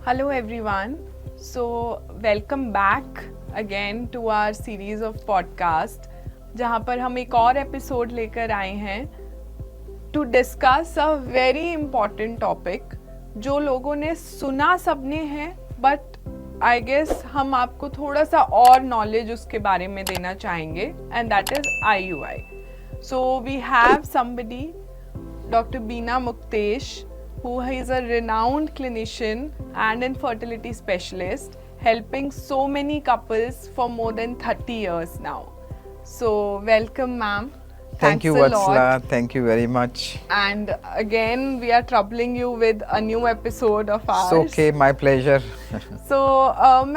Hello everyone. So welcome back again to our series of podcast जहाँ पर हम एक और एपिसोड लेकर आए हैं to discuss a very important topic जो लोगों ने सुना सबने है बट आई गेस हम आपको थोड़ा सा और नॉलेज उसके बारे में देना चाहेंगे and that is IUI. So we have somebody Dr. Beena Muktesh, who is a renowned clinician and infertility specialist, helping so many couples for more than 30 years now. So, welcome, ma'am. Thank you, Thanks a Vatsala. lot. Thank you very much. And again, we are troubling you with a new episode of ours. It's okay, my pleasure. So,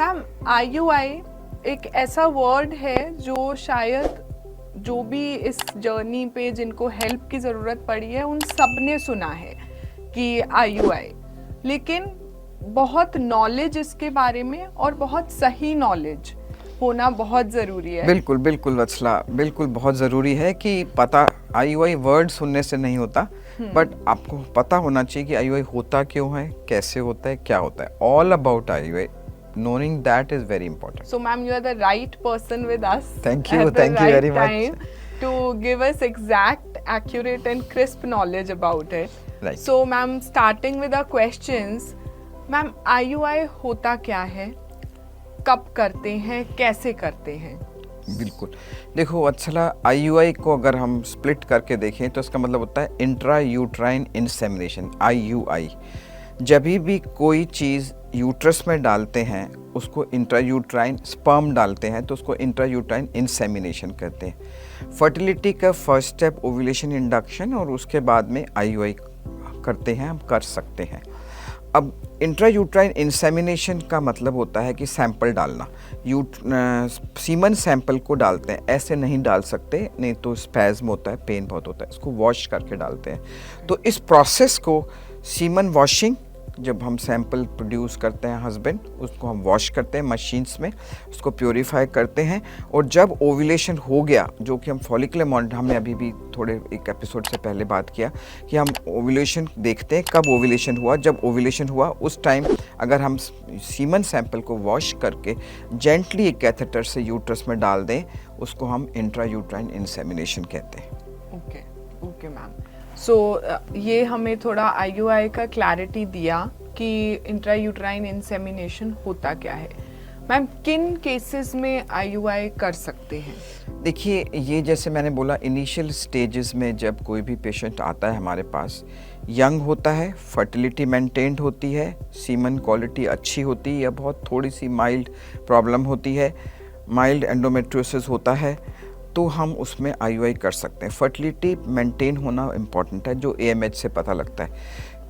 ma'am, IUI एक ऐसा word है जो शायद जो भी इस journey पे जिनको हेल्प की ज़रूरत पड़ी है उन सब ने सुना है कि IUI, लेकिन बहुत नॉलेज इसके बारे में और बहुत सही नॉलेज होना बहुत ज़रूरी है. बिल्कुल बिल्कुल वत्सला, बिल्कुल बहुत ज़रूरी है कि पता IUI वर्ड सुनने से नहीं होता, बट आपको पता होना चाहिए कि IUI होता क्यों है, कैसे होता है, क्या होता है. All about IUI, knowing that is very important. So ma'am, you are the right person with us. Thank you, at the thank you right very time much. To give us exact, accurate and crisp knowledge about it. Right. So ma'am, starting with our questions, ma'am, IUI होता क्या है, कब करते हैं, कैसे करते हैं? बिल्कुल, देखो वत्सला, IUI को अगर हम स्प्लिट करके देखें तो इसका मतलब होता है इंट्रा यूट्राइन इंसेमिनेशन. IUI जब भी कोई चीज़ यूट्रस में डालते हैं उसको इंट्रा यूट्राइन, स्पर्म डालते हैं तो उसको इंट्रा यूट्राइन इंसेमिनेशन कहते हैं. फर्टिलिटी का फर्स्ट स्टेप ओव्यूलेशन इंडक्शन और उसके बाद में IUI करते हैं, हम कर सकते हैं. अब इंट्रा यूट्राइन इंसेमिनेशन का मतलब होता है कि सैंपल डालना. सीमन सैंपल को डालते हैं, ऐसे नहीं डाल सकते, नहीं तो स्पैज्म होता है, पेन बहुत होता है. इसको वॉश करके डालते हैं. तो इस प्रोसेस को सीमन वॉशिंग, जब हम सैंपल प्रोड्यूस करते हैं हस्बैंड, उसको हम वॉश करते हैं मशीन्स में, उसको प्योरीफाई करते हैं. और जब ओव्यूलेशन हो गया, जो कि हम फॉलिकुलर मॉनिटर, हमने अभी भी थोड़े एक एपिसोड से पहले बात किया कि हम ओव्यूलेशन देखते हैं कब ओव्यूलेशन हुआ. जब ओव्यूलेशन हुआ उस टाइम अगर हम सीमन सैंपल को वॉश करके जेंटली एक कैथेटर से यूट्रस में डाल दें, उसको हम इंट्रा यूट्राइन इंसेमिनेशन कहते हैं. Okay okay ma'am. सो ये हमें थोड़ा IUI का क्लैरिटी दिया कि इंट्रा यूट्राइन इंसेमिनेशन होता क्या है. मैम, किन केसेस में IUI कर सकते हैं? देखिए, ये जैसे मैंने बोला, इनिशियल स्टेजेस में जब कोई भी पेशेंट आता है हमारे पास, यंग होता है, फर्टिलिटी मेंटेन्ड होती है, सीमन क्वालिटी अच्छी होती है या बहुत थोड़ी सी माइल्ड प्रॉब्लम होती है, माइल्ड एंडोमेट्रियोसिस होता है, तो हम उसमें IUI कर सकते हैं. फर्टिलिटी मेंटेन होना इम्पॉर्टेंट है, जो AMH से पता लगता है.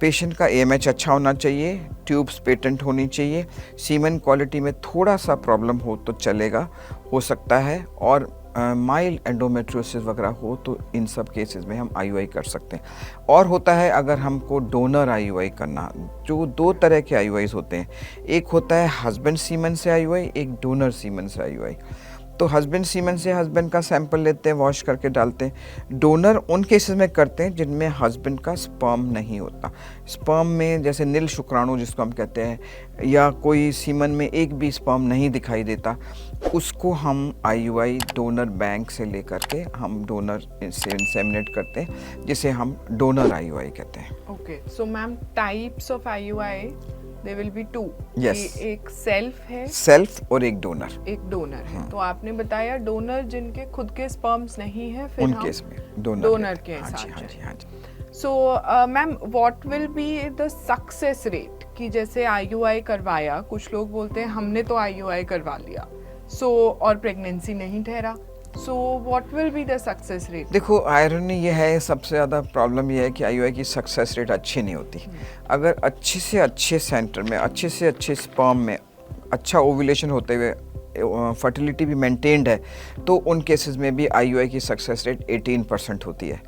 पेशेंट का AMH अच्छा होना चाहिए, ट्यूब्स पेटेंट होनी चाहिए, सीमन क्वालिटी में थोड़ा सा प्रॉब्लम हो तो चलेगा, हो सकता है, और माइल्ड एंडोमेट्रियोसिस वगैरह हो तो इन सब केसेस में हम IUI कर सकते हैं. और होता है अगर हमको डोनर IUI करना, जो दो तरह के IUIs होते हैं. एक होता है हस्बैंड सीमन से IUI, एक डोनर सीमन से IUI. तो हस्बैंड सीमन से हस्बैंड का सैंपल लेते हैं, वॉश करके डालते हैं. डोनर उन केसेस में करते हैं जिनमें हस्बैंड का स्पर्म नहीं होता. स्पर्म में जैसे नील शुक्राणु जिसको हम कहते हैं, या कोई सीमन में एक भी स्पर्म नहीं दिखाई देता, उसको हम IUI डोनर बैंक से लेकर के हम डोनर से इंसेमिनेट करते हैं, जिसे हम डोनर IUI कहते हैं. Okay. So ma'am, types of IUI there will be two. Yes. कि एक सेल्फ है, सेल्फ और एक डोनर. एक डोनर है. तो आपने बताया डोनर जिनके खुद के स्पर्म्स नहीं है, फिर उन हम केस में डोनर के हाँ साथ जी, हाँ जी, हाँ जी. So ma'am, what will be the success rate कि जैसे IUI करवाया, कुछ लोग बोलते हैं हमने तो IUI करवा लिया, और प्रेगनेंसी नहीं ठहरा, so what will be the success rate? देखो, आयरनी ये है, सबसे ज़्यादा प्रॉब्लम ये है कि IUI की सक्सेस रेट अच्छी नहीं होती. अगर अच्छे से अच्छे सेंटर में, अच्छे से अच्छे स्पर्म में अच्छा ओव्यूलेशन होते हुए फर्टिलिटी भी मेंटेन्ड है, तो उन केसेस में भी IUI की सक्सेस रेट 18% होती है.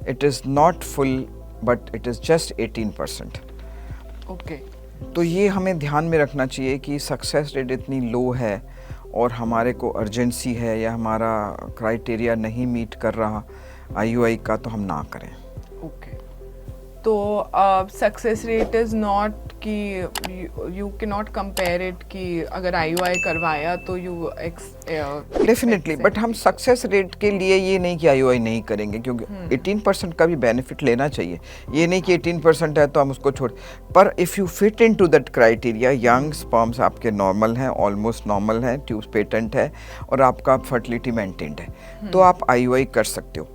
It is not full, but it is just 18%. Okay. तो ये हमें ध्यान में रखना चाहिए कि सक्सेस रेट इतनी लो है और हमारे को अर्जेंसी है या हमारा क्राइटेरिया नहीं मीट कर रहा IUI का, तो हम ना करें. ओके. तो सक्सेस रेट इज़ नॉट कि you can not compare it कि अगर IUI करवाया तो यू डेफिनेटली, बट हम सक्सेस रेट के लिए ये नहीं कि IUI नहीं करेंगे, क्योंकि 18% का भी बेनिफिट लेना चाहिए। ये नहीं कि 18% है तो हम उसको छोड़, पर if you fit into that criteria, young sperms आपके नॉर्मल हैं, ऑलमोस्ट नॉर्मल हैं, ट्यूब्स पेटेंट है और आपका फर्टिलिटी मेंटेन्ड है, तो आप IUI कर सकते हो।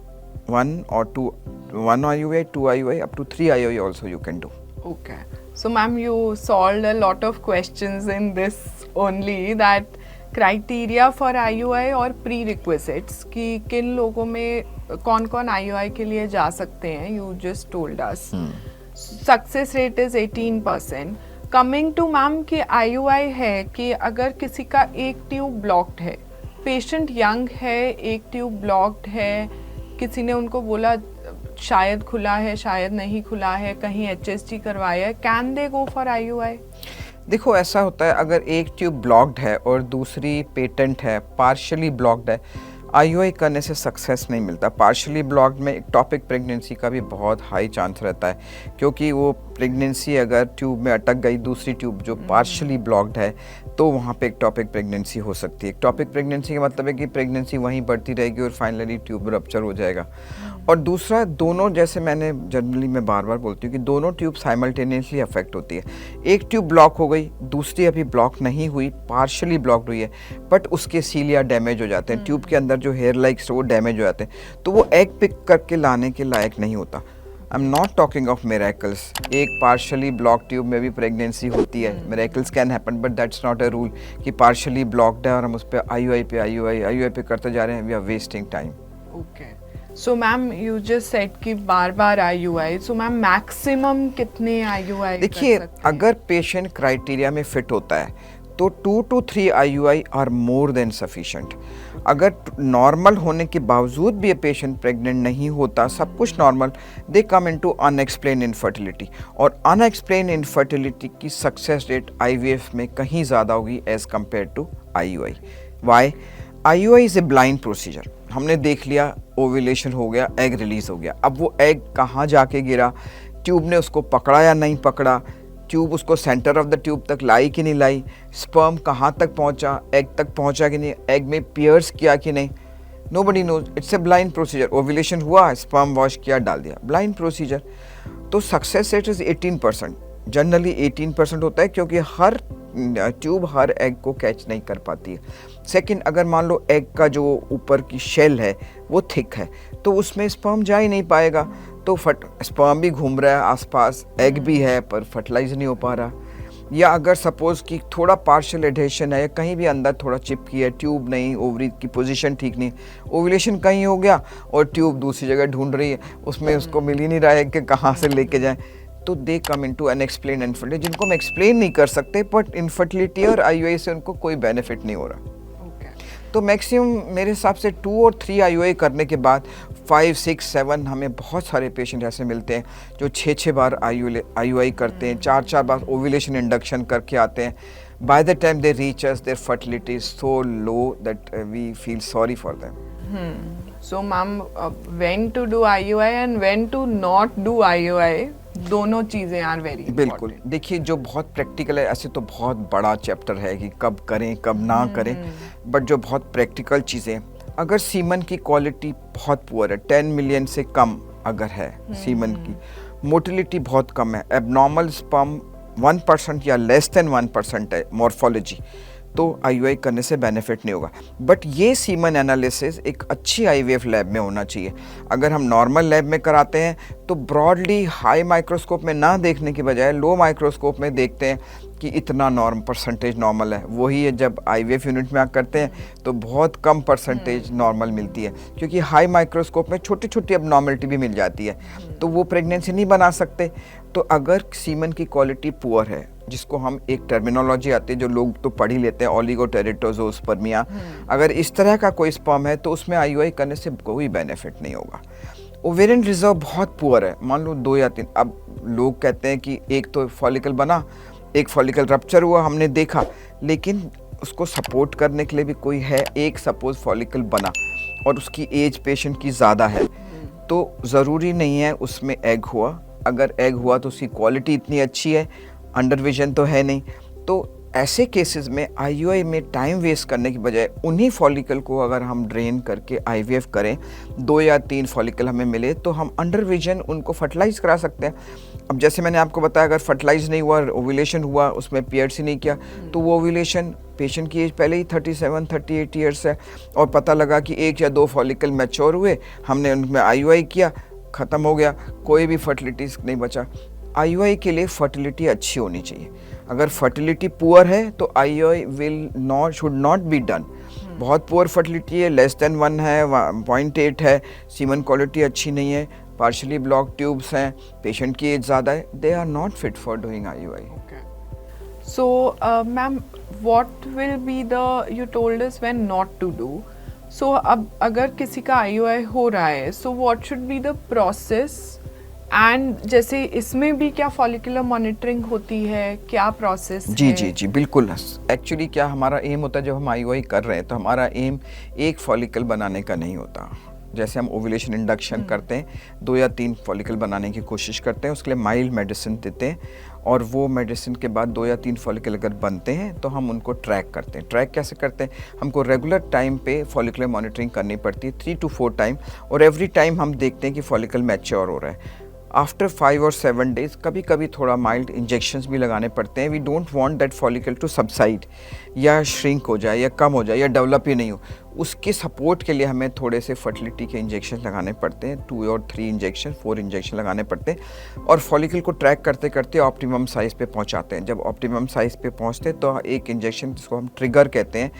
1 or 2 IUI, 2 IUI, up to 3 IUI also you can do. Okay. So ma'am, you solved a lot of questions in this only, that criteria for IUI और prerequisites कि किन लोगों में कौन कौन IUI के लिए जा सकते हैं, you just told us. Success rate is 18%. Coming to ma'am कि IUI है कि अगर किसी का एक ट्यूब ब्लॉक्ड है, पेशेंट यंग है, एक ट्यूब ब्लॉक्ड है, किसी ने उनको बोला शायद खुला है, शायद नहीं खुला है, कहीं HSG करवाया है, can they go for IUI? देखो ऐसा होता है, अगर एक ट्यूब ब्लॉक्ड है और दूसरी पेटेंट है, पार्शियली ब्लॉक्ड है, IUI करने से सक्सेस नहीं मिलता। पार्शियली ब्लॉक्ड में एक्टोपिक प्रेगनेंसी का भी बहुत हाई चांस रहता है, क्योंकि वो प्रेगनेंसी अगर ट्यूब में अटक गई, दूसरी ट्यूब जो पार्शियली ब्लॉक्ड है, तो वहाँ पे एक्टोपिक प्रेगनेंसी हो सकती है। एक्टोपिक प्रेगनेंसी का मतलब है कि प्रेगनेंसी वहीं बढ़ती रहेगी और फाइनली ट्यूब रप्चर हो जाएगा। और दूसरा, दोनों, जैसे मैंने जनरली मैं बार बार बोलती हूँ कि दोनों ट्यूब साइमल्टेनियसली अफेक्ट होती है। एक ट्यूब ब्लॉक हो गई, दूसरी अभी ब्लॉक नहीं हुई, पार्शियली ब्लॉक्ड हुई है, बट उसके सीलिया डैमेज हो जाते हैं, ट्यूब के अंदर जो हेयर लाइक्स वो डैमेज हो जाते हैं, तो वो एग पिक करके लाने के लायक नहीं होता। I am not talking of miracles. एक पार्शियली ब्लॉक ट्यूब में भी प्रेगनेंसी होती है, miracles can happen, but that's not a rule कि पार्शियली ब्लॉक्ड है और हम उस पर IUI पे करते जा रहे हैं, we are wasting time. Okay, so ma'am you just said कि बार बार IUI, सो मैम मैक्सिमम कितने IUI? देखिए, अगर पेशेंट क्राइटेरिया में फिट होता है तो 2 to 3 IUI are more than sufficient. अगर नॉर्मल होने के बावजूद भी ये पेशेंट प्रेग्नेंट नहीं होता, सब कुछ normal, they come into unexplain infertility, और अनएक्सप्लेन इनफर्टिलिटी की सक्सेस रेट IVF में कहीं ज़्यादा होगी as compare to IUI। Why? IUI is a blind procedure. हमने देख लिया, ओव्यूलेशन हो गया, एग रिलीज हो गया, अब वो एग कहाँ जाके गिरा, ट्यूब ने उसको पकड़ा या नहीं पकड़ा, ट्यूब उसको सेंटर ऑफ द ट्यूब तक लाई कि नहीं लाई, स्पर्म कहाँ तक पहुँचा, एग तक पहुँचा कि नहीं, एग में पियर्स किया कि नहीं, nobody knows. It's a blind procedure. Ovulation हुआ, स्पर्म वॉश किया, डाल दिया, ब्लाइंड प्रोसीजर। तो सक्सेस रेट इज़ 18%। जनरली 18% होता है, क्योंकि हर ट्यूब हर एग को कैच नहीं कर पाती है। सेकंड, अगर मान लो एग का जो ऊपर की शेल है वो थिक है, तो उसमें स्पर्म जा ही नहीं पाएगा, तो स्पर्म भी घूम रहा है आसपास, एग भी है पर फर्टिलाइज नहीं हो पा रहा। या अगर सपोज कि थोड़ा पार्शियल एडहेशन है, या कहीं भी अंदर थोड़ा चिपकी है, ट्यूब नहीं, ओवरी की पोजीशन ठीक नहीं, ओव्यूलेशन कहीं हो गया और ट्यूब दूसरी जगह ढूंढ रही है, उसमें उसको मिल ही नहीं रहा है कि कहाँ से लेके जाएं, तो दे कम इनटू अनएक्सप्लेन्ड इनफर्टिलिटी, जिनको हम एक्सप्लेन नहीं कर सकते, बट इनफर्टिलिटी और IUI से उनको कोई बेनिफिट नहीं हो रहा। तो मैक्सिमम मेरे हिसाब से 2 और 3 IUI करने के बाद 5, 6, 7, हमें बहुत सारे पेशेंट ऐसे मिलते हैं जो 6 बार IUI करते हैं, 4 बार ओव्यूलेशन इंडक्शन करके आते हैं। By the time they reach us, their fertility is so low that we feel sorry for them. So ma'am, when to do IUI and when to not do IUI, दोनों चीज़ें are very बिल्कुल। देखिए, जो बहुत practical है, ऐसे तो बहुत बड़ा चैप्टर है कि कब करें कब ना करें, बट जो बहुत प्रैक्टिकल चीज़ें, अगर सीमन की क्वालिटी बहुत पुअर है, 10 मिलियन से कम अगर है सीमन की, मोटिलिटी बहुत कम है, एबनॉर्मल स्पर्म 1% या लेस देन 1% है मॉर्फोलॉजी, तो IUI करने से बेनिफिट नहीं होगा। बट ये सीमन एनालिसिस एक अच्छी IVF लैब में होना चाहिए। अगर हम नॉर्मल लैब में कराते हैं तो ब्रॉडली हाई माइक्रोस्कोप में ना देखने की बजाय लो माइक्रोस्कोप में देखते हैं कि इतना परसेंटेज नॉर्मल है। वही है जब IVF यूनिट में करते हैं तो बहुत कम परसेंटेज नॉर्मल मिलती है, क्योंकि हाई माइक्रोस्कोप में छोटी छोटी एबनॉर्मलिटी भी मिल जाती है, तो वो प्रेगनेंसी नहीं बना सकते। तो अगर सीमन की क्वालिटी पुअर है, जिसको हम एक टर्मिनोलॉजी आती है जो लोग तो पढ़ ही लेते हैं, ओलिगोटेरिटोजोस्पर्मिया, अगर इस तरह का कोई स्पर्म है तो उसमें IUI करने से कोई बेनिफिट नहीं होगा। ओवेरियन रिजर्व बहुत पुअर है, मान लो 2 या 3, अब लोग कहते हैं कि एक तो फॉलिकल बना, एक फॉलिकल रप्चर हुआ, हमने देखा, लेकिन उसको सपोर्ट करने के लिए भी कोई है। एक सपोज फॉलिकल बना और उसकी एज पेशेंट की ज़्यादा है, तो ज़रूरी नहीं है उसमें एग हुआ, अगर एग हुआ तो उसकी क्वालिटी इतनी अच्छी है, अंडर विजन तो है नहीं। तो ऐसे केसेस में आईयूआई में टाइम वेस्ट करने की बजाय उन्हीं फॉलिकल को अगर हम ड्रेन करके आईवीएफ करें, 2 या 3 फॉलिकल हमें मिले तो हम अंडर विजन उनको फर्टिलाइज करा सकते हैं। अब जैसे मैंने आपको बताया, अगर फर्टिलाइज नहीं हुआ, ओव्यूलेशन हुआ, उसमें पीएरसी नहीं किया, तो वो ओव्यूलेशन पेशेंट की एज पहले ही 37-38 ईयर्स है और पता लगा कि 1 या 2 फॉलिकल मैच्योर हुए, हमने उनमें आईयूआई किया, ख़त्म हो गया, कोई भी फर्टिलिटी नहीं बचा। आईयूआई के लिए फर्टिलिटी अच्छी होनी चाहिए। अगर फर्टिलिटी पुअर है तो IUI should not be done. बहुत पुअर फर्टिलिटी है, लेस देन 1 है, 0.8 है, सीमन क्वालिटी अच्छी नहीं है, पार्शली ब्लॉक ट्यूब्स हैं, पेशेंट की एज ज़्यादा है, they are not fit for doing IUI. So, ma'am, what will be you told us when not to do. So, अब अगर किसी का IUI हो रहा है, so what should be the process? And जैसे इसमें भी क्या फॉलिकुलर मॉनिटरिंग होती है, क्या प्रोसेस है? जी बिल्कुल। एक्चुअली क्या हमारा एम होता है, जब हम आईयूआई कर रहे हैं तो हमारा एम एक फॉलिकल बनाने का नहीं होता। जैसे हम ओव्यूलेशन इंडक्शन करते हैं, 2 या 3 फॉलिकल बनाने की कोशिश करते हैं, उसके लिए माइल्ड मेडिसिन देते हैं और वो मेडिसिन के बाद 2 या 3 फॉलिकल अगर बनते हैं तो हम उनको ट्रैक करते हैं। ट्रैक कैसे करते हैं? हमको रेगुलर टाइम पे फॉलिकुलर मॉनिटरिंग करनी पड़ती है, 3 to 4 टाइम, और एवरी टाइम हम देखते हैं कि फॉलिकल मैच्योर हो रहा है। आफ्टर 5 और 7 डेज कभी कभी थोड़ा माइल्ड इंजेक्शंस भी लगाने पड़ते हैं। We don't want that follicle to subside या श्रिंक हो जाए या कम हो जाए या डेवलप ही नहीं हो। उसके सपोर्ट के लिए हमें थोड़े से फर्टिलिटी के इंजेक्शन लगाने पड़ते हैं, 2 और 3 इंजेक्शन, 4 इंजेक्शन लगाने पड़ते हैं, और फॉलिकल को ट्रैक करते करते ऑप्टिमम साइज़ पे पहुंचाते हैं। जब ऑप्टिमम साइज़ पे पहुंचते हैं तो एक इंजेक्शन, जिसको हम ट्रिगर कहते हैं,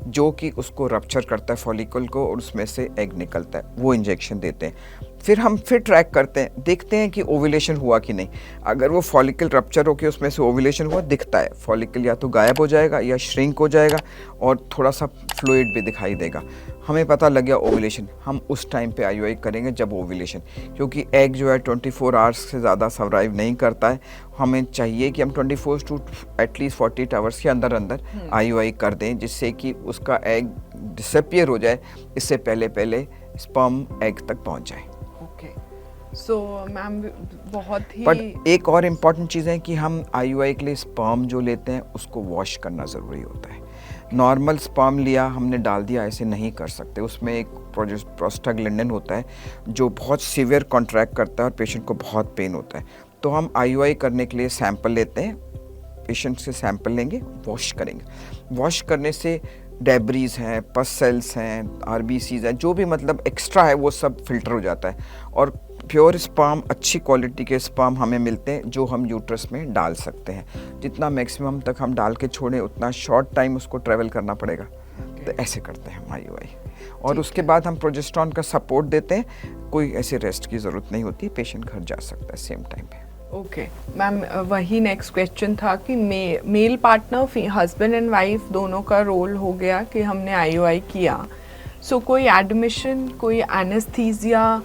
जो कि उसको रप्चर करता है फॉलिकल को और उसमें से एग निकलता है, वो इंजेक्शन देते हैं। फिर हम ट्रैक करते हैं, देखते हैं कि ओव्यूलेशन हुआ कि नहीं। अगर वो फॉलिकल रप्चर होकर उसमें से ओव्यूलेशन हुआ दिखता है, फॉलिकल या तो गायब हो जाएगा या श्रिंक हो जाएगा और थोड़ा सा फ्लूइड भी दिखाई देगा, हमें पता लग गया ओव्यूलेशन। हम उस टाइम पे आईयूआई करेंगे जब ओव्यूलेशन, क्योंकि एग जो है 24 आवर्स से ज़्यादा सर्वाइव नहीं करता है। हमें चाहिए कि हम 24 to एटलीस्ट 48 आवर्स के अंदर अंदर आईयूआई कर दें, जिससे कि उसका एग डिसअपियर हो जाए, इससे पहले स्पर्म एग तक पहुंच जाए। सो मैम बहुत ही, बट एक और इम्पॉर्टेंट चीज़ है कि हम आईयूआई के लिए स्पर्म जो लेते हैं उसको वॉश करना ज़रूरी होता है। नॉर्मल स्पर्म लिया, हमने डाल दिया, ऐसे नहीं कर सकते। उसमें एक प्रोस्टाग्लैंडिन होता है जो बहुत सीवियर कॉन्ट्रैक्ट करता है और पेशेंट को बहुत पेन होता है। तो हम आईयूआई करने के लिए सैंपल लेते हैं, पेशेंट से सैंपल लेंगे, वॉश करेंगे। वॉश करने से डेब्रीज हैं, पस सेल्स हैं, आरबीसीज हैं, जो भी मतलब एक्स्ट्रा है वो सब फिल्टर हो जाता है और प्योर स्पर्म, अच्छी क्वालिटी के स्पर्म हमें मिलते हैं जो हम यूट्रस में डाल सकते हैं। जितना मैक्सिमम तक हम डाल के छोड़ें उतना शॉर्ट टाइम उसको ट्रैवल करना पड़ेगा। तो ऐसे करते हैं हम आईयूआई, और उसके बाद हम प्रोजेस्टेरॉन का सपोर्ट देते हैं। कोई ऐसे रेस्ट की ज़रूरत नहीं होती, पेशेंट घर जा सकता है सेम टाइम पे। ओके मैम, वही नेक्स्ट क्वेश्चन था कि male partner, husband and wife दोनों का रोल हो गया कि हमने आईयूआई किया, सो कोई एडमिशन, कोई एनेस्थीसिया,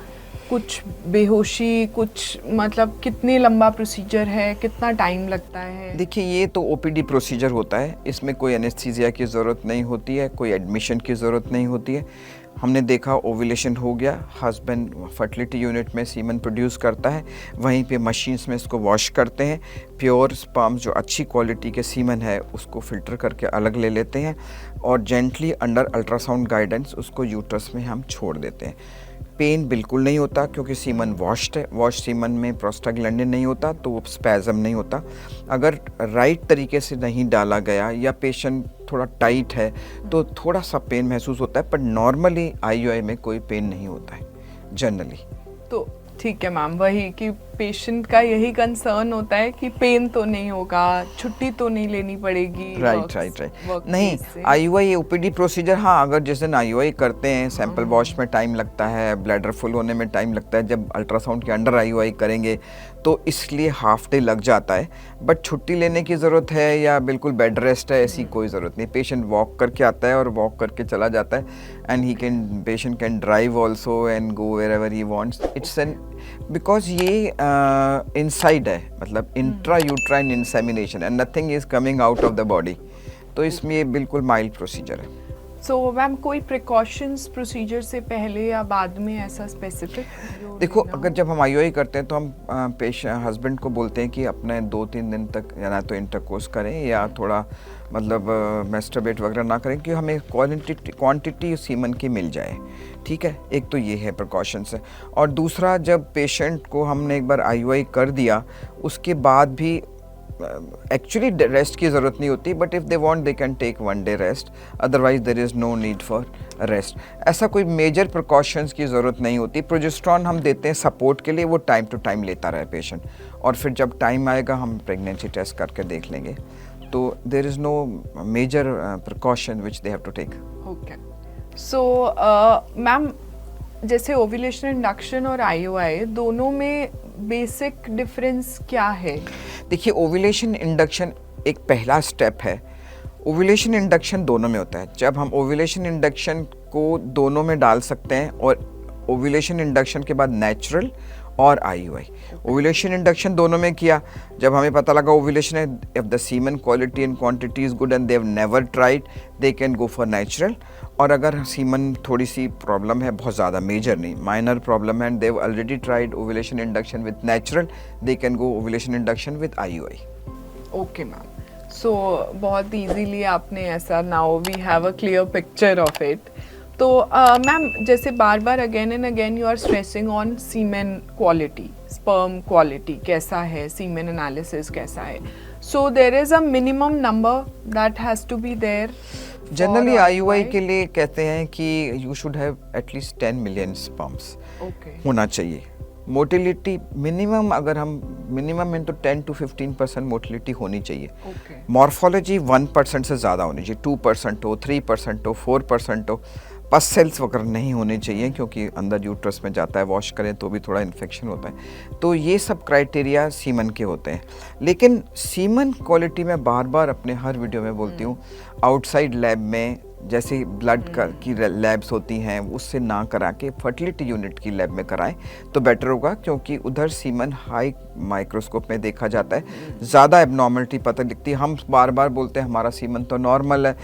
कुछ बेहोशी, कुछ मतलब कितने लंबा प्रोसीजर है, कितना टाइम लगता है? देखिए, ये तो ओपीडी प्रोसीजर होता है, इसमें कोई एनेस्थीसिया की ज़रूरत नहीं होती है, कोई एडमिशन की ज़रूरत नहीं होती है। हमने देखा ओव्यूलेशन हो गया, हस्बैंड फर्टिलिटी यूनिट में सीमन प्रोड्यूस करता है, वहीं पे मशीन्स में इसको वॉश करते हैं, प्योर स्पर्म जो अच्छी क्वालिटी के सीमन है उसको फ़िल्टर करके अलग ले लेते हैं और जेंटली अंडर अल्ट्रासाउंड गाइडेंस उसको यूट्रस में हम छोड़ देते हैं। पेन बिल्कुल नहीं होता क्योंकि सीमन वॉश्ड है। वॉश सीमन में प्रोस्टाग्लैंडिन नहीं होता तो वो स्पैज़म नहीं होता। अगर राइट तरीके से नहीं डाला गया या पेशेंट थोड़ा टाइट है तो थोड़ा सा पेन महसूस होता है, पर नॉर्मली आईयूआई में कोई पेन नहीं होता है जनरली। तो ठीक है मैम, वही कि पेशेंट का यही कंसर्न होता है कि पेन तो नहीं होगा, छुट्टी तो नहीं लेनी पड़ेगी। राइट। नहीं, आईयूआई ओपीडी प्रोसीजर, हाँ, अगर जिस दिन आईयूआई करते हैं सैंपल वॉश में टाइम लगता है, ब्लैडर फुल होने में टाइम लगता है, जब अल्ट्रासाउंड के अंडर आईयूआई करेंगे तो इसलिए हाफ डे लग जाता है। बट छुट्टी लेने की ज़रूरत है या बिल्कुल बेड रेस्ट है, ऐसी कोई ज़रूरत नहीं। पेशेंट वॉक करके आता है और वॉक करके चला जाता है, and patient can drive also and go wherever he wants. It's an because ये इनसाइड है, मतलब intra uterine insemination and nothing is coming out of the body, तो इसमें ये बिल्कुल माइल्ड प्रोसीजर है। सो मैम कोई प्रिकॉशंस प्रोसीजर से पहले या बाद में ऐसा स्पेसिफिक? देखो, अगर जब हम आईयूआई करते हैं तो हम पेशेंट हस्बैंड को बोलते हैं कि अपने 2-3 दिन तक या ना तो इंटरकोर्स करें या थोड़ा मतलब मैस्टरबेट वगैरह ना करें कि हमें क्वांटिटी सीमन की मिल जाए। ठीक है, एक तो ये है प्रिकॉशंस है। और दूसरा, जब पेशेंट को हमने एक बार आईयूआई कर दिया उसके बाद भी एक्चुअली रेस्ट की ज़रूरत नहीं होती, but if they want they can take 1 day rest, otherwise there is no need for rest. ऐसा कोई मेजर प्रिकॉशंस की ज़रूरत नहीं होती। प्रोजेस्टेरॉन हम देते हैं सपोर्ट के लिए, वो टाइम टू टाइम लेता रहे पेशेंट, और फिर जब टाइम आएगा हम प्रेगनेंसी टेस्ट करके देख लेंगे। तो there is no major precaution which they have to take. Okay, so ma'am जैसे ओव्यूलेशन इंडक्शन और आईयूआई दोनों में बेसिक डिफरेंस क्या है? देखिए, ओव्यूलेशन इंडक्शन एक पहला स्टेप है। ओव्यूलेशन इंडक्शन दोनों में होता है। जब हम ओव्यूलेशन इंडक्शन को दोनों में डाल सकते हैं, और ओव्यूलेशन इंडक्शन के बाद नेचुरल और आईयूआई। ओव्यूलेशन इंडक्शन दोनों में किया, जब हमें पता लगा ओव्यूलेशन है, if the semen quality and quantity is good and they have never tried, they can go for natural. और अगर सीमन थोड़ी सी प्रॉब्लम है, बहुत ज़्यादा मेजर नहीं, माइनर प्रॉब्लम है, and they have already tried ovulation induction with natural, they can go ovulation induction with IUI. Okay ma'am, so बहुत easily आपने ऐसा, now we have a clear picture of it. तो ma'am जैसे बार बार again and again you are stressing on semen quality, sperm quality कैसा है, semen analysis कैसा है, so there is a minimum number that has to be there. Generally IUI के लिए कहते हैं कि you should have at least 10 million sperms होना चाहिए। मोटिलिटी मिनिमम, अगर हम मिनिमम में तो 10 to 15% मोटिलिटी होनी चाहिए। मॉर्फोलॉजी 1% से ज़्यादा होनी चाहिए, 2% हो, 3% हो, 4% हो। पस सेल्स वगैरह नहीं होने चाहिए, क्योंकि अंदर यूट्रस में जाता है, वॉश करें तो भी थोड़ा इन्फेक्शन होता है। तो ये सब क्राइटेरिया सीमन के होते हैं। लेकिन सीमन क्वालिटी में बार बार अपने हर वीडियो में बोलती हूँ, आउटसाइड लैब में जैसे ब्लड की लैब्स होती हैं उससे ना करा के फर्टिलिटी यूनिट की लैब में कराएं तो बेटर होगा, क्योंकि उधर सीमन हाई माइक्रोस्कोप में देखा जाता है, ज़्यादा एबनॉर्मलिटी पता दिखती है। हम बार बार बोलते हैं हमारा सीमन तो नॉर्मल है,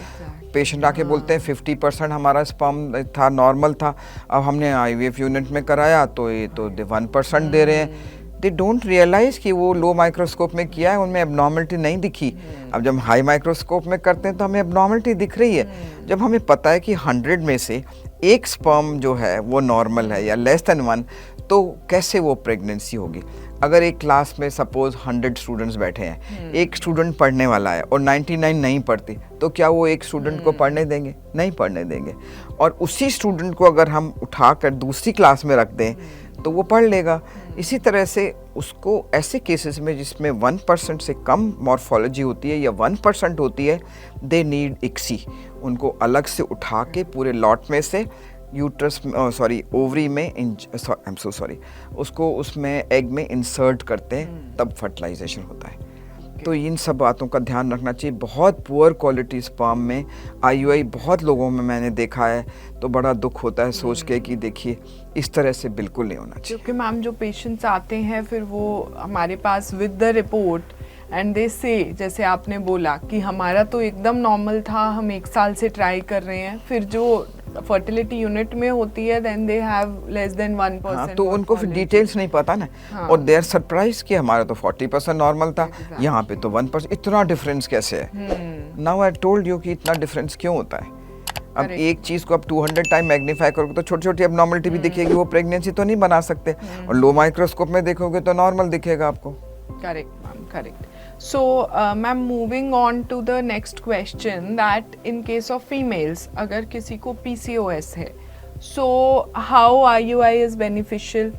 पेशेंट आके बोलते हैं 50% हमारा स्पर्म था, नॉर्मल था, अब हमने आईवीएफ यूनिट में कराया तो ये तो 1% दे रहे हैं। दे डोंट रियलाइज़ कि वो लो माइक्रोस्कोप में किया है, उनमें एबनॉर्मलिटी नहीं दिखी। अब जब हाई माइक्रोस्कोप में करते हैं तो हमें एबनॉर्मलिटी दिख रही है। जब हमें पता है कि 100 में से एक स्पर्म जो है वो नॉर्मल है या लेस देन 1, तो कैसे वो प्रेगनेंसी होगी? अगर एक क्लास में सपोज 100 स्टूडेंट्स बैठे हैं, एक स्टूडेंट पढ़ने वाला है और 99 नहीं पढ़ती, तो क्या वो एक स्टूडेंट को पढ़ने देंगे? नहीं पढ़ने देंगे। और उसी स्टूडेंट को अगर हम उठाकर दूसरी क्लास में रख दें तो वो पढ़ लेगा। इसी तरह से उसको ऐसे केसेस में जिसमें 1% से कम मॉर्फोलॉजी होती है या 1% होती है, दे नीड इक्सी। उनको अलग से उठा के पूरे लॉट में से यूट्रस ओवरी में उसको उसमें एग में इंसर्ट करते हैं, तब फर्टिलाइजेशन होता है। तो इन सब बातों का ध्यान रखना चाहिए। बहुत पुअर क्वालिटी स्पर्म में आईयूआई बहुत लोगों में मैंने देखा है, तो बड़ा दुख होता है सोच के कि देखिए इस तरह से बिल्कुल नहीं होना चाहिए। क्योंकि मैम जो पेशेंट्स आते हैं फिर वो हमारे पास with the report and they say, जैसे आपने बोला कि हमारा तो एकदम नॉर्मल था, हम 1 साल से ट्राई कर रहे हैं, फिर जो फर्टिलिटी यूनिट में होती है then they have less than 1%। हाँ, तो उनको फिर डिटेल्स नहीं पता ना। हाँ। और दे आर सरप्राइज कि हमारा तो 40% नॉर्मल था, यहाँ पे तो 1%। इतना डिफरेंस कैसे है? नाउ आई टोल्ड यू कि इतना डिफरेंस क्यों होता है। अब एक चीज को आप 200 टाइम मैग्नीफाई करोगे तो छोटी छोटी एबनॉर्मलिटी भी दिखेगी, वो प्रेगनेंसी तो नहीं बना सकते। और लो माइक्रोस्कोप में देखोगे तो नॉर्मल दिखेगा आपको। Correct ma'am, correct. So, ma'am, moving on to the next question, that in case of females, अगर किसी को PCOS है, so how IUI is beneficial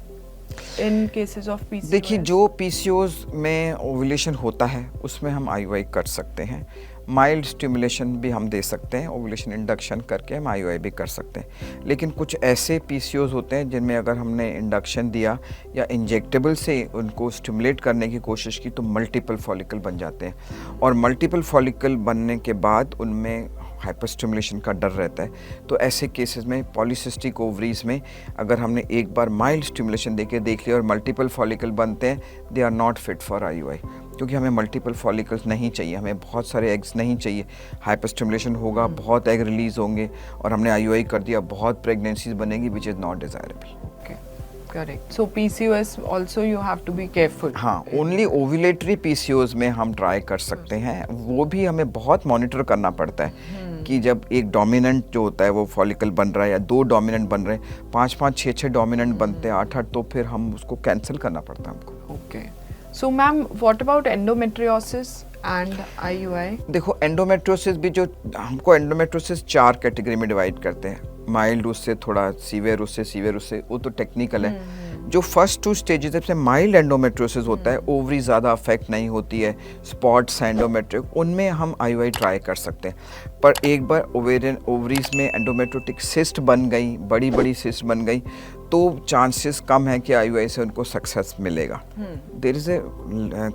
in cases of PCOS? देखिए, जो PCOS में ओव्यूलेशन होता है उसमें हम IUI कर सकते हैं। माइल्ड स्टिमुलेशन भी हम दे सकते हैं, ओव्यूलेशन इंडक्शन करके हम आईयूआई भी कर सकते हैं। लेकिन कुछ ऐसे पीसीओज होते हैं जिनमें अगर हमने इंडक्शन दिया या इंजेक्टेबल से उनको स्टिमुलेट करने की कोशिश की तो मल्टीपल फॉलिकल बन जाते हैं, और मल्टीपल फॉलिकल बनने के बाद उनमें हाइपर स्टिमुलेशन का डर रहता है। तो ऐसे केसेस में पॉलीसिस्टिक ओवरीज में अगर हमने एक बार माइल्ड स्टिमुलेशन देख लिया और मल्टीपल फॉलिकल बनते हैं, they are not fit for IUI, क्योंकि हमें मल्टीपल फॉलिकल्स नहीं चाहिए, हमें बहुत सारे एग्स नहीं चाहिए। हाइपर स्टिमुलेशन होगा, बहुत एग रिलीज होंगे और हमने IUI कर दिया, बहुत प्रेगनेंसीज बनेगी which is not desirable. Correct. So PCOS also you have to be careful. हाँ, ओनली ओव्यूलेटरी PCOS में हम ट्राई कर सकते हैं, वो भी हमें बहुत मॉनिटर करना पड़ता है कि जब एक डोमिनेंट जो होता है वो फॉलिकल बन रहा है या 2 डोमिनेंट बन रहे हैं, 5-5, 6-6 डोमिनेंट बनते हैं, 8-8, तो फिर हम उसको कैंसिल करना पड़ता है हमको। Okay. So ma'am what about endometriosis and IUI? देखो, एंडोमेट्रियोसिस भी, जो हमको एंडोमेट्रियोसिस 4 कैटेगरी में डिवाइड करते हैं, माइल्ड, उससे थोड़ा सीवियर, उससे, वो तो टेक्निकल है। जो फर्स्ट 2 स्टेजेस से माइल्ड एंडोमेट्रियोसिस होता है, ओवरी ज़्यादा अफेक्ट नहीं होती है, स्पॉट्स एंडोमेट्रिक, उनमें हम IUI ट्राई कर सकते हैं। पर एक बार ओवरीज में एंडोमेट्रियोटिक सिस्ट बन गई, बड़ी सिस्ट बन गई, तो चांसेस कम है कि IUI से उनको सक्सेस मिलेगा। There is a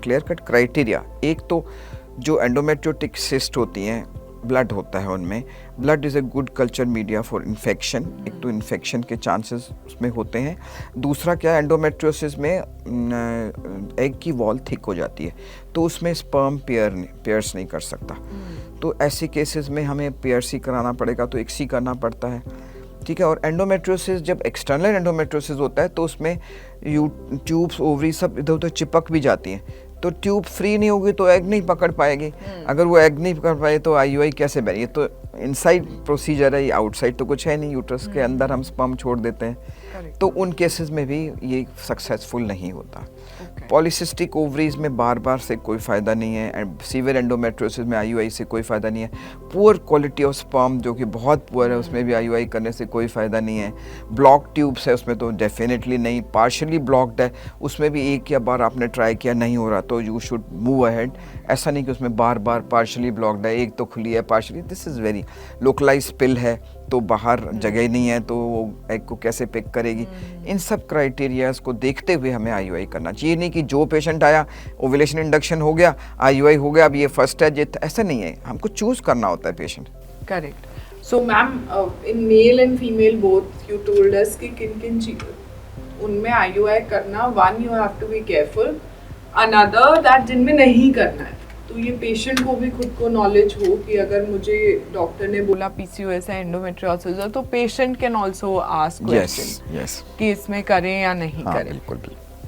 clear cut criteria. एक तो जो एंडोमेट्रियोटिक सिस्ट होती हैं, ब्लड होता है उनमें, blood is a good culture media for infection, एक तो इन्फेक्शन के चांसेस उसमें होते हैं। दूसरा क्या, एंडोमेट्रियोसिस में एग की वॉल थिक हो जाती है, तो उसमें स्पर्म पेयर्स नहीं कर सकता, तो ऐसे केसेस में हमें PRC कराना पड़ेगा, तो XC करना पड़ता है, ठीक है। और एंडोमेट्रियोसिस, जब एक्सटर्नल एंडोमेट्रियोसिस होता है तो उसमें ट्यूब्स, ओवरी सब इधर उधर चिपक भी जाती हैं, तो ट्यूब फ्री नहीं होगी तो एग नहीं पकड़ पाएगी। अगर वो एग नहीं पकड़ पाए तो IUI कैसे बने? ये तो इनसाइड प्रोसीजर है, ये आउटसाइड तो कुछ है नहीं, यूट्रस के अंदर हम स्पर्म छोड़ देते हैं, तो उन केसेस में भी ये सक्सेसफुल नहीं होता। पॉलीसिस्टिक ओवरीज में बार से कोई फ़ायदा नहीं है, सीवियर एंडोमेट्रियोसिस में IUI से कोई फ़ायदा नहीं है। पुअर क्वालिटी ऑफ स्पर्म जो कि बहुत पुअर है, उसमें भी IUI करने से कोई फ़ायदा नहीं है। ब्लॉक ट्यूब्स है उसमें तो डेफिनेटली नहीं। पार्शली ब्लॉक्ड है, उसमें भी एक या बार आपने ट्राई किया, नहीं हो रहा तो यू शुड मूव अहेड। ऐसा नहीं कि उसमें बार पार्शली ब्लॉक्ड है, एक तो खुली है partially, this is very localize pill है, तो बाहर जगह नहीं है, तो वो एग को कैसे पिक करेगी? इन सब क्राइटेरियाज को देखते हुए हमें IUI करना चाहिए। नहीं कि जो पेशेंट आया, ओव्यूलेशन इंडक्शन हो गया, IUI हो गया, अब ये फर्स्ट है, ऐसा नहीं है, हमको चूज करना होता है patient. Correct. So ma'am, in male and female both you told us कि किन उनमें IUI करना, one you have to be careful, another that जिनमें नहीं करना है, तो ये पेशेंट को भी खुद को नॉलेज हो कि अगर मुझे डॉक्टर ने बोला PCOS है, एंडोमेट्रियोसिस है, तो patient can also ask question कि इसमें करें या नहीं करें। बिल्कुल।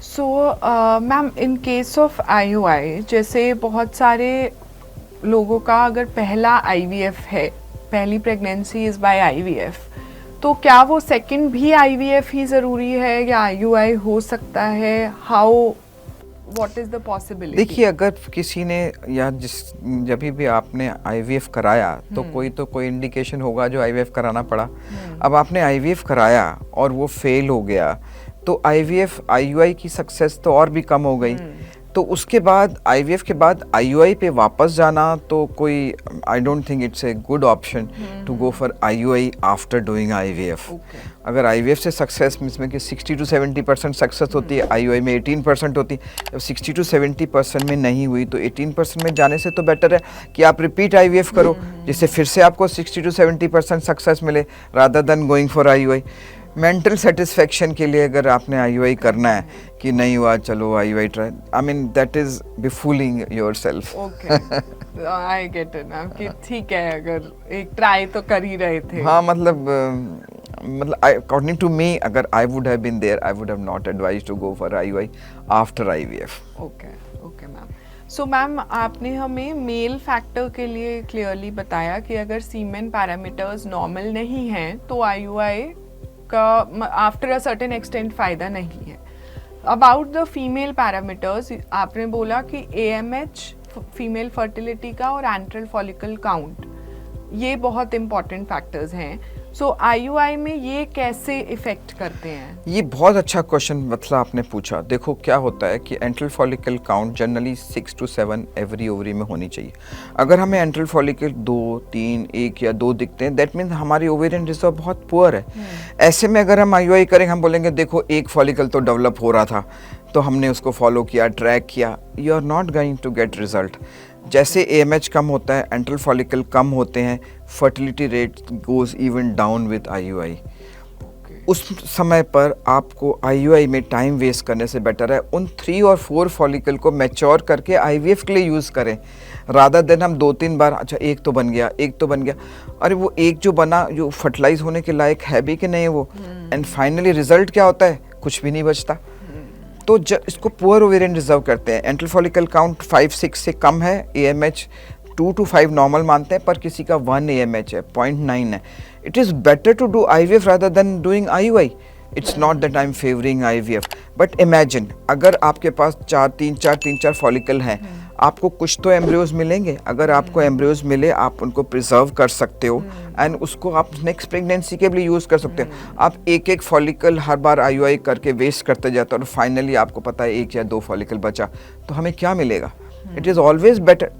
सो ma'am, in case of IUI, जैसे बहुत सारे लोगों का अगर पहला IVF है, पहली प्रेगनेंसी इज बाय IVF, तो क्या वो सेकंड भी IVF ही ज़रूरी है या IUI हो सकता है? How, What is the possibility? देखिए, अगर किसी ने या जब भी आपने IVF कराया तो कोई इंडिकेशन होगा जो IVF कराना पड़ा। अब आपने IVF कराया और वो फेल हो गया, तो IUI की सक्सेस तो और भी कम हो गई। तो उसके बाद IVF के बाद IUI पे वापस जाना तो कोई, I don't think it's a good option to go for IUI after doing IVF। अगर IVF से सक्सेस इसमें कि 60 to 70% सक्सेस होती है, IUI में 18% होती है। जब 60 to 70% में नहीं हुई तो 18% में जाने से तो बेटर है कि आप रिपीट IVF करो, जिससे फिर से आपको 60 to 70% सक्सेस मिले, rather than going for IUI। Mental satisfaction के लिए अगर आपने IUI करना है कि नहीं हुआ, चलो IUI try, I mean that is befooling yourself. Okay, I get it now कि ठीक है, अगर एक ट्राई तो कर ही रहे थे। हाँ, मतलब अकॉर्डिंग टू मी, अगर I would have been there, I would have not advised to go for IUI after IVF। Okay ma'am. So ma'am, आपने हमें मेल फैक्टर के लिए क्लियरली बताया कि अगर सीमेन पैरामीटर्स नॉर्मल नहीं हैं तो IUI का आफ्टर अ सर्टेन एक्सटेंट फ़ायदा नहीं है। अबाउट द फीमेल पैरामीटर्स, आपने बोला कि AMH फीमेल फर्टिलिटी का और एंट्रल फॉलिकल काउंट, ये बहुत इंपॉर्टेंट फैक्टर्स हैं। सो IUI में ये कैसे इफेक्ट करते हैं? ये बहुत अच्छा क्वेश्चन मतलब आपने पूछा। देखो, क्या होता है कि enteral follicle count generally 6 to 7 every ovary में होनी चाहिए। अगर हमें एंट्रल फॉलिकल 2, 3, 1 या 2 दिखते हैं, दैट मीन्स हमारी ओवेरियन रिजर्व बहुत पुअर है। ऐसे में अगर हम IUI करेंगे, हम बोलेंगे देखो एक फॉलिकल तो डेवलप हो रहा था, तो हमने उसको फॉलो किया, ट्रैक किया, you are not going to get result. जैसे AMH कम होता है, एंट्रल फॉलिकल कम होते हैं, fertility rate goes even down with IUI। उस समय पर आपको IUI में टाइम वेस्ट करने से बेटर है उन 3 और 4 फॉलिकल को मैच्योर करके IVF के लिए यूज़ करें, रादर देन हम 2-3 बार अच्छा एक तो बन गया, अरे वो एक जो बना जो फर्टिलाइज होने के लायक है भी कि नहीं वो, एंड फाइनली रिजल्ट क्या होता है, कुछ भी नहीं बचता। तो इसको पुअर ओवेरियन रिजर्व करते हैं। एंट्रल फॉलिकल काउंट 5-6 से कम है, AMH 2 to 5 नॉर्मल मानते हैं, पर किसी का 1 AMH है, 0.9 है। It is better to do IVF rather than doing IUI। It's not that I am favouring IVF, but imagine अगर आपके पास 3-4 फॉलिकल हैं, आपको कुछ तो एम्ब्रियोज मिलेंगे। अगर आपको एम्ब्रियोज मिले, आप उनको प्रिजर्व कर सकते हो एंड उसको आप नेक्स्ट प्रेगनेंसी के लिए यूज़ कर सकते हो। आप एक फॉलिकल हर बार IUI करके वेस्ट करते जाते हो और फाइनली आपको पता है 1 या 2 फॉलिकल बचा, तो हमें क्या मिलेगा? It is always better.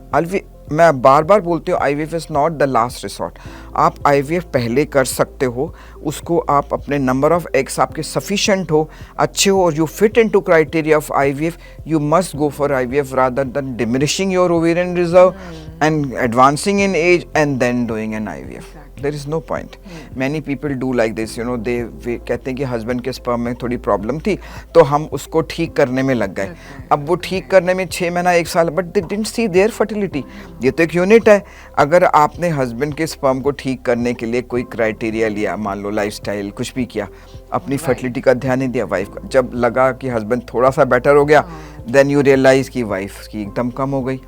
मैं बार बार बोलती हूँ IVF is not the last resort. आप IVF पहले कर सकते हो, उसको आप अपने नंबर ऑफ एग्स आपके सफिशेंट हो, अच्छे हो और you fit into criteria of IVF, you must go for IVF rather than diminishing your ovarian reserve and advancing in age and then doing an IVF। There is no point. Many people do like this, you know, वे कहते हैं कि husband के sperm में थोड़ी problem थी तो हम उसको ठीक करने में लग गए। अब वो ठीक करने में 6 महीना 1 साल, but they didn't see their fertility. ये तो एक यूनिट है। अगर आपने हस्बैंड के स्पर्म को ठीक करने के लिए कोई क्राइटेरिया लिया, मान लो लाइफस्टाइल कुछ भी किया, अपनी फर्टिलिटी का ध्यान नहीं दिया, वाइफ का, जब लगा कि हस्बैंड थोड़ा सा बेटर हो गया, देन यू रियलाइज कि वाइफ की एकदम कम हो गई।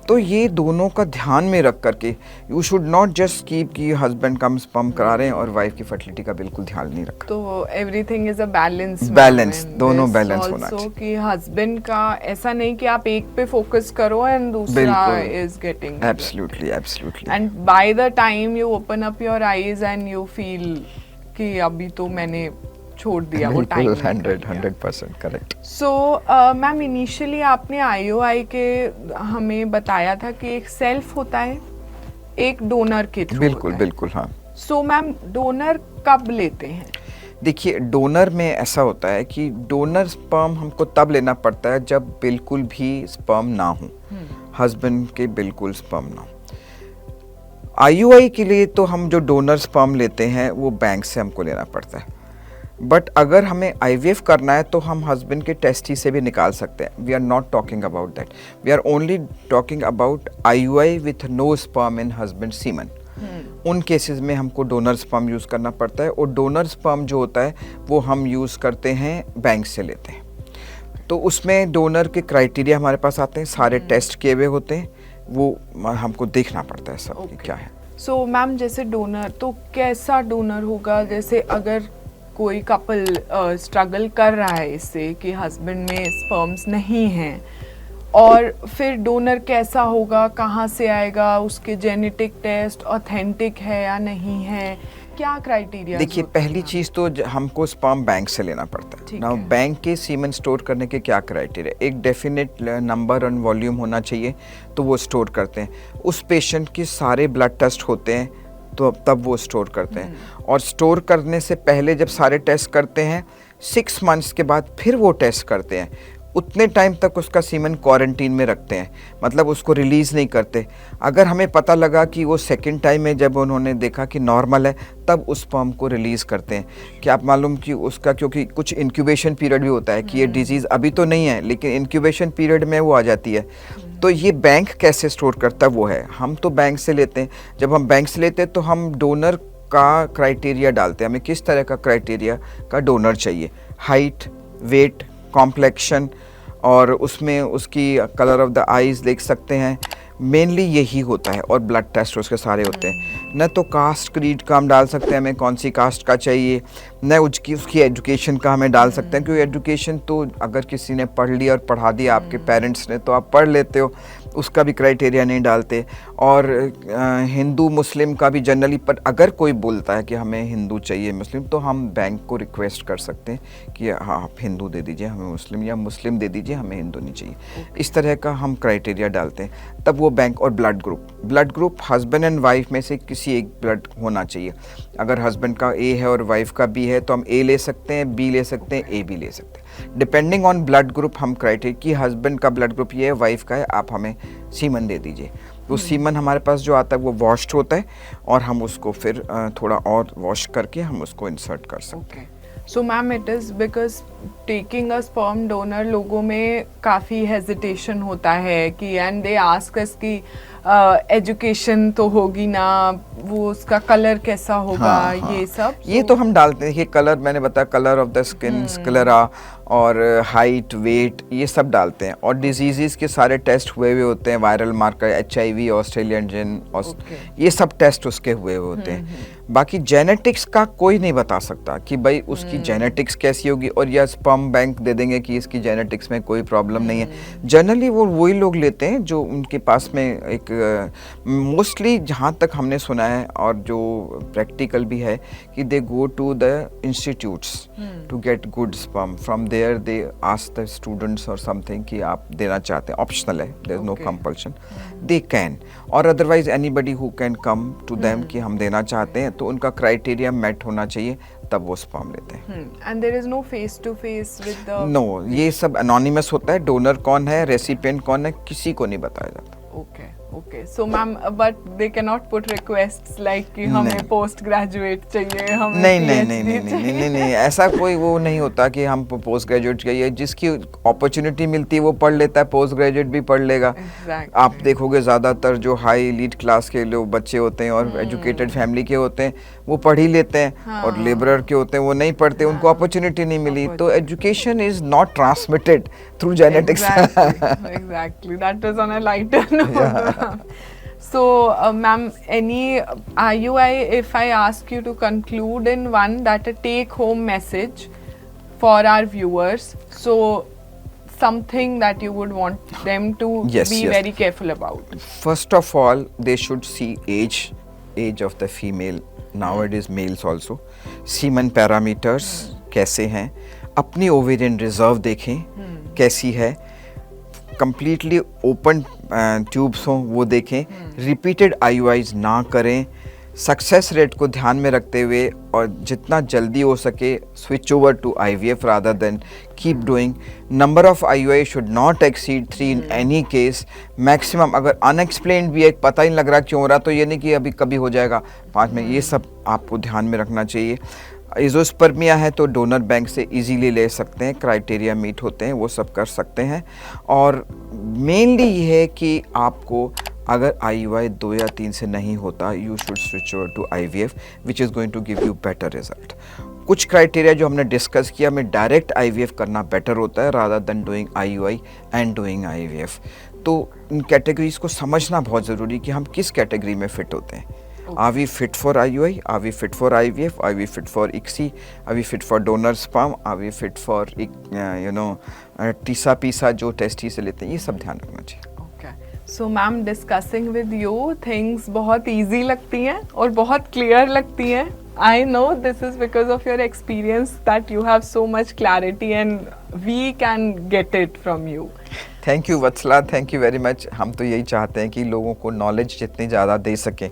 तो ये दोनों का ध्यान में रख करके you should not just keep कि हस्बैंड कम स्पर्म करा रहे हैं और वाइफ की फर्टिलिटी का बिल्कुल ध्यान नहीं रखा। तो एवरीथिंग इज अ बैलेंस, दोनों बैलेंस होना चाहिए कि हस्बैंड का ऐसा नहीं कि आप एक पे फोकस करो एंड दूसरा is getting absolutely and by the time you open up your eyes and you feel कि अभी तो मैंने छोड़ दिया वो time. 100% correct. So ma'am, initially आपने IUI के हमें बताया था कि एक सेल्फ होता है, एक डोनर के थ्रू। बिल्कुल हाँ। सो मैम, डोनर कब लेते हैं? देखिए, डोनर में ऐसा होता है कि डोनर स्पर्म हमको तब लेना पड़ता है जब बिल्कुल भी स्पर्म ना हो, हस्बैंड के बिल्कुल स्पर्म ना हो। IUI के लिए तो हम जो डोनर स्पर्म लेते हैं वो बैंक से हमको लेना पड़ता है, बट अगर हमें IVF करना है तो हम हस्बैंड के टेस्टी से भी निकाल सकते हैं। We are not talking about that, we are only talking about IUI with no sperm in husband semen. उन केसेस में हमको डोनर स्पर्म यूज़ करना पड़ता है, और डोनर स्पर्म जो होता है वो हम यूज़ करते हैं, बैंक से लेते हैं। तो उसमें डोनर के क्राइटेरिया हमारे पास आते हैं, सारे टेस्ट किए हुए होते हैं, वो हमको देखना पड़ता है सब क्या है। सो मैम, जैसे डोनर, तो कैसा डोनर होगा? जैसे अगर कोई कपल स्ट्रगल कर रहा है इससे कि हस्बैंड में स्पर्म्स नहीं हैं, और फिर डोनर कैसा होगा, कहाँ से आएगा, उसके जेनेटिक टेस्ट ऑथेंटिक है या नहीं है, क्या क्राइटेरिया? देखिए, पहली चीज़ तो हमको स्पर्म बैंक से लेना पड़ता है ना। बैंक के सीमेन स्टोर करने के क्या क्राइटेरिया? एक डेफिनेट नंबर एंड वॉल्यूम होना चाहिए, तो वो स्टोर करते हैं। उस पेशेंट के सारे ब्लड टेस्ट होते हैं तो तब वो स्टोर करते हैं, और स्टोर करने से पहले जब सारे टेस्ट करते हैं, 6 मंथ्स के बाद फिर वो टेस्ट करते हैं। उतने टाइम तक उसका सीमन क्वारंटीन में रखते हैं, मतलब उसको रिलीज़ नहीं करते। अगर हमें पता लगा कि वो सेकंड टाइम में जब उन्होंने देखा कि नॉर्मल है, तब उस स्पर्म को रिलीज़ करते हैं। कि आप मालूम कि उसका, क्योंकि कुछ इंक्यूबेशन पीरियड भी होता है कि ये डिजीज़ अभी तो नहीं है, लेकिन इंक्यूबेशन पीरियड में वो आ जाती है। तो ये बैंक कैसे स्टोर करता है वो है, हम तो बैंक से लेते हैं। जब हम बैंक से लेते हैं तो हम डोनर का क्राइटेरिया डालते हैं, हमें किस तरह का क्राइटेरिया का डोनर चाहिए, हाइट, वेट, कॉम्प्लेक्शन, और उसमें उसकी कलर ऑफ द आईज देख सकते हैं, मेनली यही होता है, और ब्लड टेस्ट उसके सारे होते हैं। न तो कास्ट क्रीड का हम डाल सकते हैं, हमें कौन सी कास्ट का चाहिए, न उसकी एजुकेशन का हमें डाल सकते हैं, क्योंकि एजुकेशन तो अगर किसी ने पढ़ लिया और पढ़ा दिया आपके पेरेंट्स ने तो आप पढ़ लेते हो, उसका भी क्राइटेरिया नहीं डालते। और हिंदू मुस्लिम का भी जनरली, पर अगर कोई बोलता है कि हमें हिंदू चाहिए मुस्लिम, तो हम बैंक को रिक्वेस्ट कर सकते हैं कि हाँ, आप हिंदू दे दीजिए हमें मुस्लिम, या मुस्लिम दे दीजिए हमें हिंदू नहीं चाहिए। इस तरह का हम क्राइटेरिया डालते हैं, तब वो बैंक। और blood group husband and wife में से किसी एक ब्लड होना चाहिए। अगर हस्बैंड का A है और वाइफ का B है तो हम A ले सकते हैं, B ले सकते हैं, AB ले सकते हैं। डिपेंडिंग ऑन ब्लड ग्रुप हम क्राइटेरिया कि हस्बैंड का ब्लड ग्रुप ये है, वाइफ का है, आप हमें सीमन दे दीजिए। तो सीमन हमारे पास जो आता है वो वॉश्ड होता है और हम उसको फिर थोड़ा और वॉश करके हम उसको इंसर्ट कर सकते हैं। So ma'am it is because taking a sperm donor लोगों में काफ़ी हेजिटेशन होता है कि एंड दे आस्क अस कि एजुकेशन तो होगी ना, वो उसका कलर कैसा होगा, हाँ, ये सब ये तो हम डालते हैं। ये कलर मैंने बताया, colour of the skin, sclera और हाइट, वेट, ये सब डालते हैं। और डिजीज़ के सारे टेस्ट हुए हुए होते हैं, वायरल मार्कर, HIV, ऑस्ट्रेलियन जिन, ये सब टेस्ट उसके हुए हुए होते हैं। बाकी जेनेटिक्स का कोई नहीं बता सकता कि भाई उसकी जेनेटिक्स कैसी होगी, और या स्पर्म बैंक दे देंगे कि इसकी जेनेटिक्स में कोई प्रॉब्लम नहीं है। जनरली वो वही लोग लेते हैं जो उनके पास में एक मोस्टली जहाँ तक हमने सुना है और जो प्रैक्टिकल भी है कि they go to the institutes to get good sperm, from there they ask the students और समथिंग कि आप देना चाहते हैं, ऑप्शनल है, there is no compulsion, they can, और otherwise anybody who can come to them कि हम देना चाहते हैं, तो उनका क्राइटेरिया मेट होना चाहिए, तब वो स्पर्म लेते हैं। And there is no face to face with the no, ये सब एनोनिमस होता है, डोनर कौन है, रेसिपिएंट कौन है, किसी को नहीं बताया जाता। Okay okay so ma'am but they can not put requests like कि हमें पोस्ट ग्रेजुएट चाहिए, हमें नहीं, ऐसा कोई वो नहीं होता कि हम पोस्ट ग्रेजुएट चाहिए। जिसकी अपॉर्चुनिटी मिलती है वो पढ़ लेता है, पोस्ट ग्रेजुएट भी पढ़ लेगा। आप देखोगे ज़्यादातर जो हाई एलीट क्लास के लोग बच्चे होते हैं और एजुकेटेड फैमिली के होते हैं वो पढ़ ही लेते हैं, और लेबरर के होते हैं वो नहीं पढ़ते, उनको अपॉर्चुनिटी नहीं मिली। तो education is not transmitted through genetics. Exactly. That is on a lighter note. So, ma'am, any IUI, if I ask you to conclude in one, that a take-home message for our viewers, so something that you would want them to be very careful about. First of all, they should see age of the female, nowadays males also, semen parameters कैसे हैं, अपनी ovarian reserve देखें कैसी है, completely open tubes हों वो देखें, repeated IUIs ना करें, सक्सेस रेट को ध्यान में रखते हुए और जितना जल्दी हो सके switch over to IVF rather than keep doing. Number of IUI should not exceed 3 in any case. Maximum अगर अनएक्सप्लेन्ड भी एक पता ही नहीं लग रहा क्यों हो रहा, तो ये नहीं कि अभी कभी हो जाएगा 5 में, ये सब आपको ध्यान में रखना चाहिए। एज़ोस्पर्मिया है तो डोनर बैंक से इजीली ले सकते हैं, क्राइटेरिया मीट होते हैं, वो सब कर सकते हैं। और मेनली ये है कि आपको अगर IUI 2 या 3 से नहीं होता, you should switch over to IVF which is going to give you better result. कुछ क्राइटेरिया जो हमने डिस्कस किया में डायरेक्ट IVF करना बेटर होता है rather than doing IUI and doing IVF। तो इन कैटेगरीज को समझना बहुत ज़रूरी कि हम किस कैटेगरी में फ़िट होते हैं। Are we fit for IUI? Are we fit for IVF? Are we fit for ICSI? Are we fit for donor sperm? Are we fit for Tessa पीसा जो टेस्ट ही से लेते हैं, ये सब ध्यान रखना चाहिए। Okay. So ma'am, discussing with you things बहुत ईजी लगती हैं और बहुत क्लियर लगती हैं। I know this is because of your experience that you have so much clarity and we can get it from you. Thank you Vatsala, thank you very much. हम तो यही चाहते हैं कि लोगों को नॉलेज जितनी ज़्यादा दे सकें,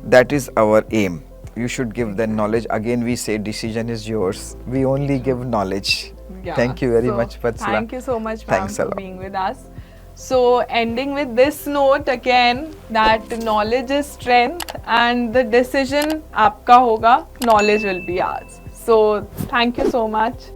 that is our aim. You should give the knowledge. Again we say decision is yours, we only give knowledge. Thank you very much Vatsala. Thank you so much ma'am for being with us. So ending with this note again, that knowledge is strength and the decision आपका होगा, knowledge will be ours. So thank you so much.